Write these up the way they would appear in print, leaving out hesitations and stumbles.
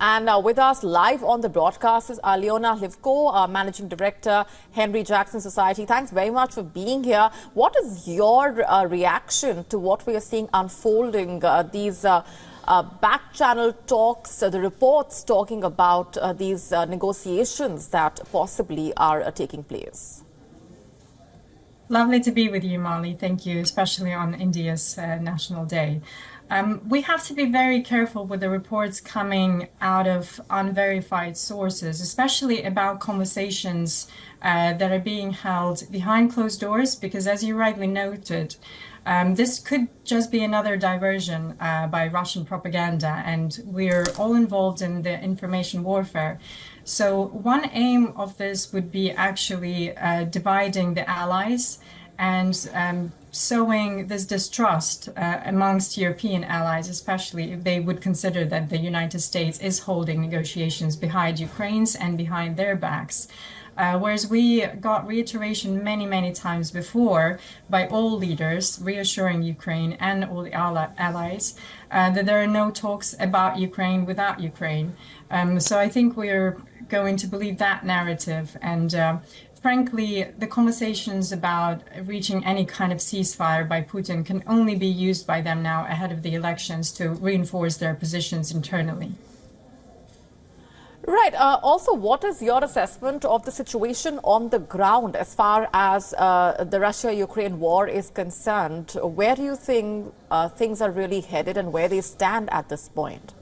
And with us live on the broadcast is Aliona Hlivko, Managing Director, Henry Jackson Society. Thanks very much for being here. What is your reaction to what we are seeing unfolding, these back-channel talks, the reports talking about these negotiations that possibly are taking place? Lovely to be with you, Molly. Thank you, especially on India's National Day. We have to be very careful with the reports coming out of unverified sources, especially about conversations that are being held behind closed doors, because as you rightly noted, this could just be another diversion by Russian propaganda, and we're all involved in the information warfare. So one aim of this would be actually dividing the allies and sowing this distrust amongst European allies, especially if they would consider that the United States is holding negotiations behind Ukraine's and behind their backs. Whereas we got reiteration many times before by all leaders reassuring Ukraine and all the allies that there are no talks about Ukraine without Ukraine. So I think we're going to believe that narrative, and frankly, the conversations about reaching any kind of ceasefire by Putin can only be used by them now ahead of the elections to reinforce their positions internally. Right. Also, what is your assessment of the situation on the ground as far as the Russia-Ukraine war is concerned? Where do you think things are really headed and where they stand at this point?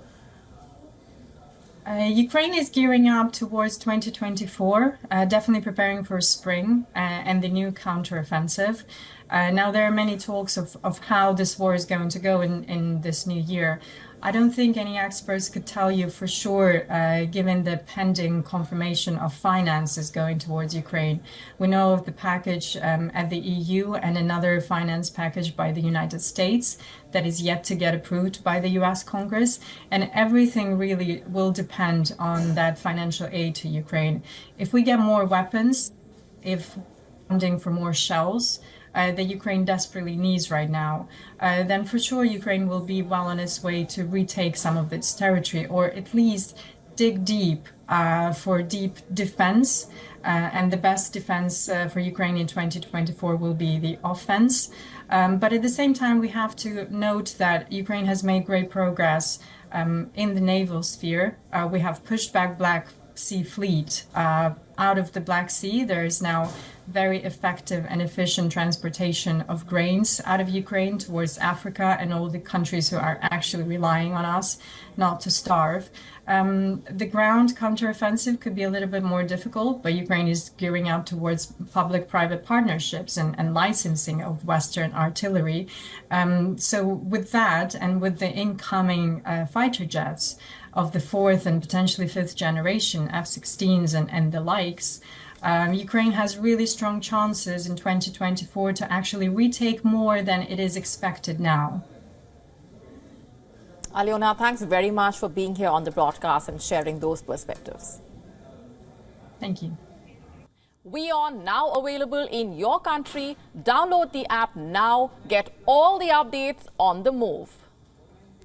Ukraine is gearing up towards 2024, definitely preparing for spring and the new counteroffensive. Now, there are many talks of how this war is going to go in this new year. I don't think any experts could tell you for sure, given the pending confirmation of finances going towards Ukraine. We know of the package at the EU and another finance package by the United States that is yet to get approved by the US Congress. And everything really will depend on that financial aid to Ukraine. If we get more weapons, if funding for more shells, that Ukraine desperately needs right now, then for sure Ukraine will be well on its way to retake some of its territory, or at least dig deep for deep defense. And the best defense for Ukraine in 2024 will be the offense. But at the same time, we have to note that Ukraine has made great progress in the naval sphere. We have pushed back Black Sea Fleet out of the Black Sea. There is now very effective and efficient transportation of grains out of Ukraine towards Africa and all the countries who are actually relying on us not to starve. The ground counteroffensive could be a little bit more difficult, but Ukraine is gearing up towards public-private partnerships and licensing of Western artillery. So with that, and with the incoming fighter jets of the fourth and potentially fifth generation F-16s and the likes, Ukraine has really strong chances in 2024 to actually retake more than it is expected now. Aliona, thanks very much for being here on the broadcast and sharing those perspectives. Thank you. WION now available in your country. Download the app now. Get all the updates on the move.